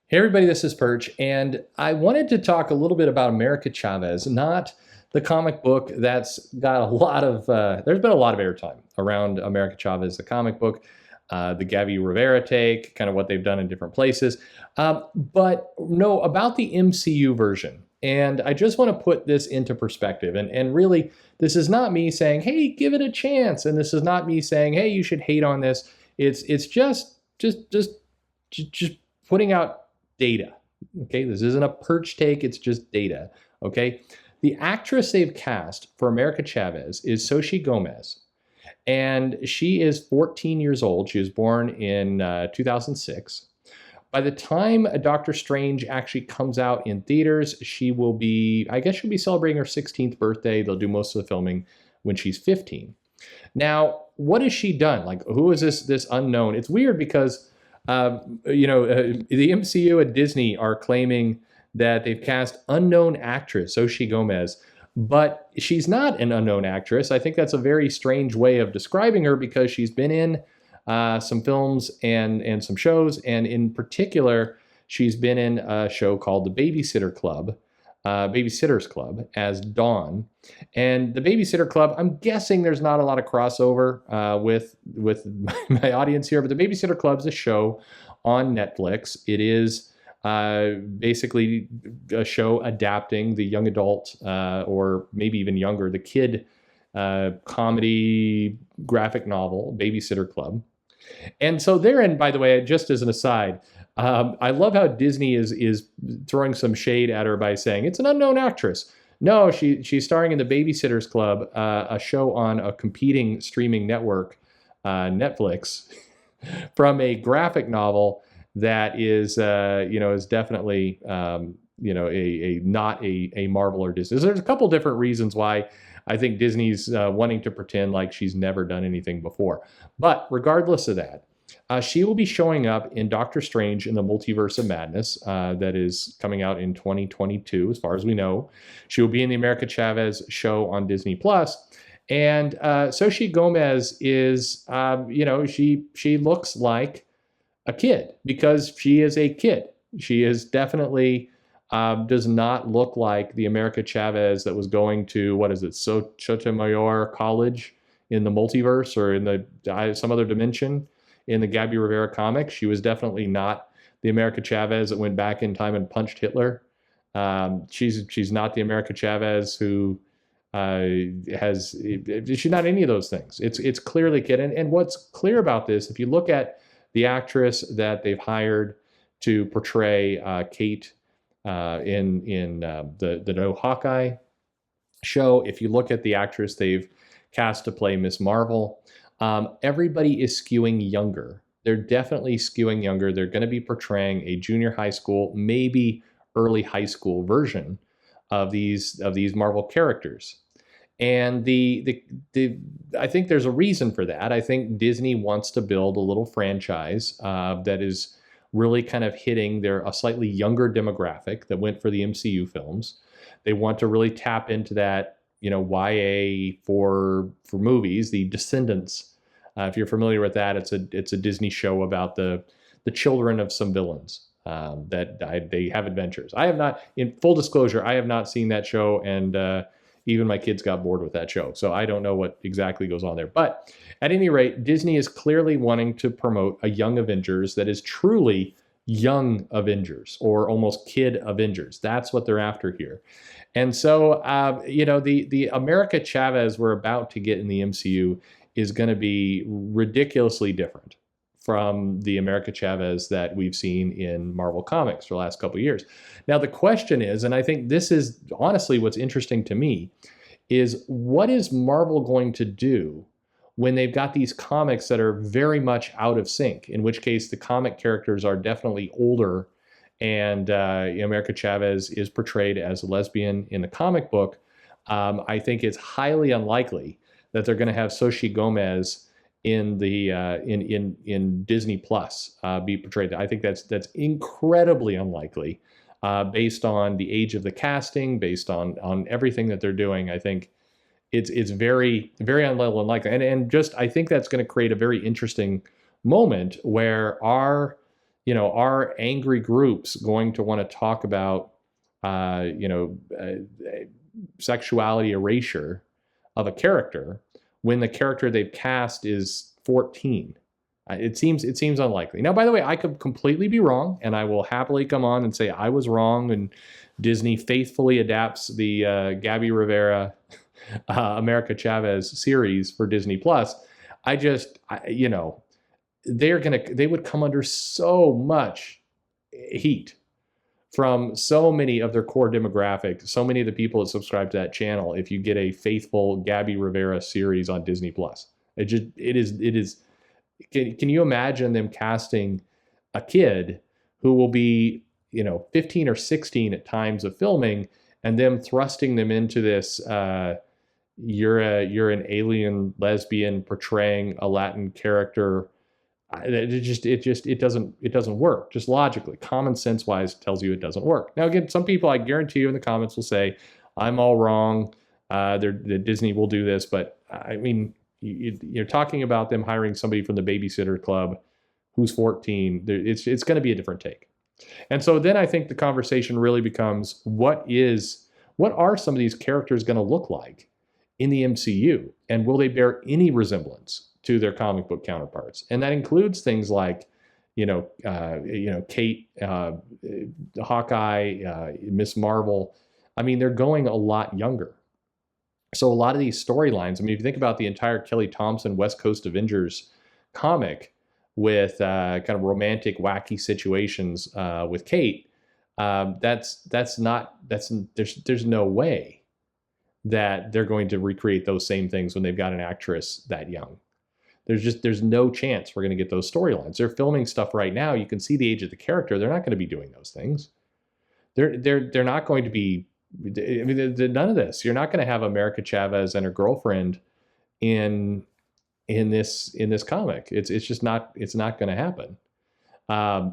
Hey everybody, this is Perch, and I wanted to talk a little bit about America Chavez, not the comic book that's got a lot of, there's been a lot of airtime around America Chavez, the comic book, the Gabby Rivera take, kind of what they've done in different places. But no, about the MCU version. And I just want to put this into perspective. And really, this is not me saying, hey, give it a chance. And this is not me saying, hey, you should hate on this. It's just putting out data. Okay, this isn't a Perch take, it's just data. Okay, the actress they've cast for America Chavez is Xochitl Gomez, and she is 14 years old. She was born in 2006. By the time Doctor Strange actually comes out in theaters, she will be, I guess she'll be celebrating her 16th birthday. They'll do most of the filming when she's 15. Now, what has she done? Like, who is this unknown? It's weird because the MCU and Disney are claiming that they've cast unknown actress Xochitl Gomez, but she's not an unknown actress. I think that's a very strange way of describing her because she's been in some films and some shows, and in particular, she's been in a show called The Babysitters Club as Dawn. And the Babysitter Club, I'm guessing there's not a lot of crossover with my audience here, but the Babysitter Club is a show on Netflix. It is basically a show adapting the young adult or maybe even younger, the kid comedy graphic novel, Babysitter Club. And so therein, by the way, just as an aside, I love how Disney is throwing some shade at her by saying it's an unknown actress. No, she's starring in the Babysitters Club, a show on a competing streaming network, Netflix, from a graphic novel that is definitely a not a Marvel or Disney. So there's a couple different reasons why I think Disney's wanting to pretend like she's never done anything before. But regardless of that, she will be showing up in Doctor Strange in the Multiverse of Madness that is coming out in 2022, as far as we know. She will be in the America Chavez show on Disney Plus. And Xochitl Gomez is, she looks like a kid because she is a kid. She is definitely does not look like the America Chavez that was going to, what is it, Sotomayor College in the multiverse or in some other dimension in the Gabby Rivera comics. She was definitely not the America Chavez that went back in time and punched Hitler. She's not the America Chavez who she's not any of those things. It's clearly kid. And what's clear about this, if you look at the actress that they've hired to portray Kate in the No Hawkeye show, if you look at the actress they've cast to play Miss Marvel, everybody is skewing younger. They're definitely skewing younger. They're going to be portraying a junior high school, maybe early high school version of these Marvel characters. And I think there's a reason for that. I think Disney wants to build a little franchise that is really kind of hitting a slightly younger demographic that went for the MCU films. They want to really tap into that, YA for movies, The Descendants. If you're familiar with that, it's a Disney show about the children of some villains they have adventures. I have not, in full disclosure, I have not seen that show, and even my kids got bored with that show. So I don't know what exactly goes on there. But at any rate, Disney is clearly wanting to promote a young Avengers that is truly young Avengers or almost kid Avengers. That's what they're after here. And so, the America Chavez we're about to get in the MCU is going to be ridiculously different from the America Chavez that we've seen in Marvel Comics for the last couple of years. Now, the question is, and I think this is honestly what's interesting to me, is what is Marvel going to do when they've got these comics that are very much out of sync, in which case the comic characters are definitely older, and America Chavez is portrayed as a lesbian in the comic book. I think it's highly unlikely that they're going to have Xochitl Gomez in the in Disney Plus be portrayed. I think that's incredibly unlikely based on the age of the casting, based on everything that they're doing. I think it's very, very unlikely. And just I think that's going to create a very interesting moment where our are angry groups going to want to talk about, sexuality erasure of a character when the character they've cast is 14? It seems unlikely. Now, by the way, I could completely be wrong, and I will happily come on and say I was wrong, and Disney faithfully adapts the Gabby Rivera, America Chavez series for Disney Plus. They would come under so much heat from so many of their core demographic, so many of the people that subscribe to that channel, if you get a faithful Gabby Rivera series on Disney Plus. It is. Can you imagine them casting a kid who will be, 15 or 16 at times of filming, and them thrusting them into this, you're an alien lesbian portraying a Latin character? It doesn't work. Just logically, common sense wise, tells you it doesn't work. Now, again, some people, I guarantee you in the comments, will say I'm all wrong. Disney will do this, but I mean, you're talking about them hiring somebody from the Babysitter Club who's 14. It's going to be a different take. And so then I think the conversation really becomes, what are some of these characters going to look like in the MCU, and will they bear any resemblance to their comic book counterparts? And that includes things like, Kate, Hawkeye, Miss Marvel. I mean, they're going a lot younger. So a lot of these storylines, I mean, if you think about the entire Kelly Thompson West Coast Avengers comic with kind of romantic, wacky situations with Kate, there's no way that they're going to recreate those same things when they've got an actress that young. There's no chance we're going to get those storylines. They're filming stuff right now. You can see the age of the character. They're not going to be doing those things. They're not going to be. I mean, none of this. You're not going to have America Chavez and her girlfriend in this comic. It's just not. It's not going to happen.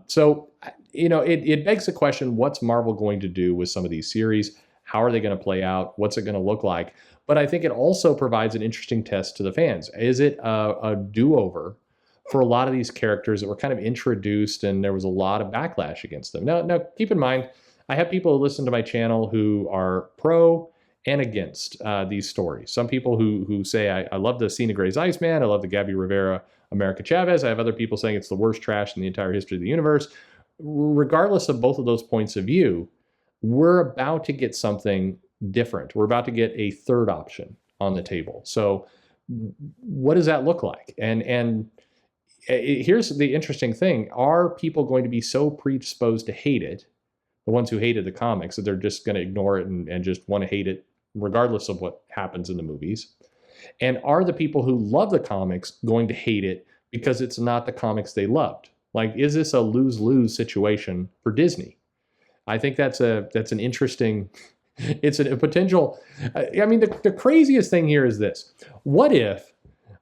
So it begs the question: what's Marvel going to do with some of these series? How are they going to play out? What's it going to look like? But I think it also provides an interesting test to the fans. Is it a do-over for a lot of these characters that were kind of introduced and there was a lot of backlash against them? Now keep in mind, I have people who listen to my channel who are pro and against these stories. Some people who say, I love the Cena Gray's Iceman, I love the Gabby Rivera America Chavez. I have other people saying it's the worst trash in the entire history of the universe. Regardless of both of those points of view, we're about to get something different. We're about to get a third option on the table. So what does that look like? And here's the interesting thing. Are people going to be so predisposed to hate it, the ones who hated the comics, that they're just going to ignore it and just want to hate it regardless of what happens in the movies? And are the people who love the comics going to hate it because it's not the comics they loved? Like, is this a lose-lose situation for Disney? I think that's an interesting, it's a potential. I mean, the craziest thing here is this. What if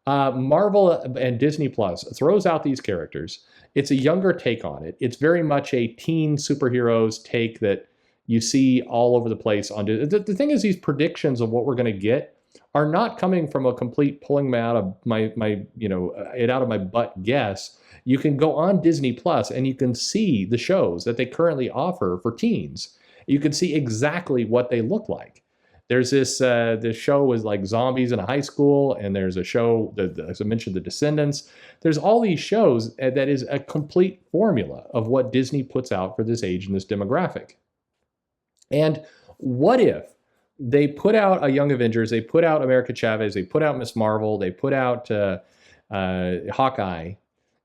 Marvel and Disney Plus throws out these characters? It's a younger take on it. It's very much a teen superheroes take that you see all over the place. The thing is, these predictions of what we're going to get are not coming from a complete pulling me out of my it out of my butt guess. You can go on Disney Plus and you can see the shows that they currently offer for teens. You can see exactly what they look like. There's this show with like zombies in a high school, and there's a show that, as I mentioned, The Descendants. There's all these shows that is a complete formula of what Disney puts out for this age and this demographic. And what if they put out a Young Avengers, they put out America Chavez, they put out Miss Marvel, they put out Hawkeye?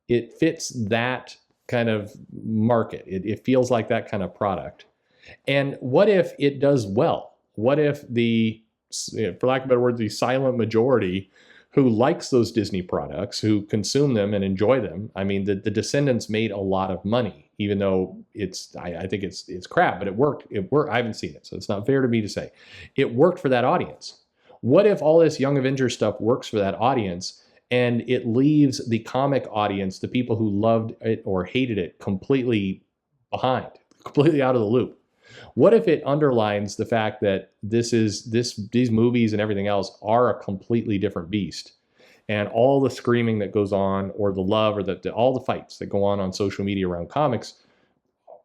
It fits that kind of market. It feels like that kind of product. And what if it does well? What if for lack of a better word, the silent majority who likes those Disney products, who consume them and enjoy them? I mean, the Descendants made a lot of money, even though I think it's crap, but it worked. I haven't seen it, so it's not fair to me to say. It worked for that audience. What if all this Young Avengers stuff works for that audience, and it leaves the comic audience, the people who loved it or hated it, completely behind, completely out of the loop? What if it underlines the fact that these movies and everything else are a completely different beast? and all the screaming that goes on, or the love, or all the fights that go on social media around comics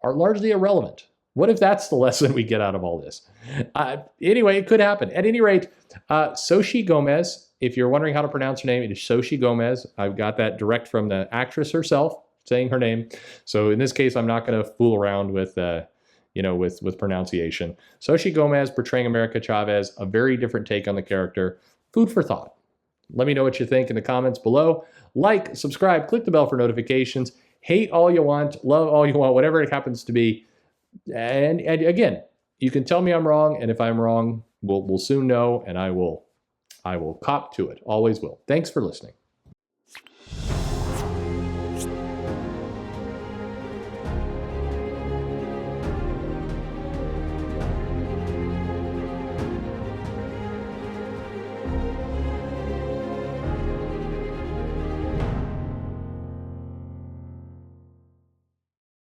are largely irrelevant. What if that's the lesson we get out of all this? Anyway, it could happen. At any rate, Xochitl Gomez, if you're wondering how to pronounce her name, it is Xochitl Gomez. I've got that direct from the actress herself saying her name. So in this case, I'm not going to fool around with with pronunciation. Xochitl Gomez portraying America Chavez, a very different take on the character. Food for thought. Let me know what you think in the comments below. Like, subscribe, click the bell for notifications. Hate all you want, love all you want, whatever it happens to be. And again, you can tell me I'm wrong, and if I'm wrong, we'll soon know, and I will cop to it. Always will. Thanks for listening.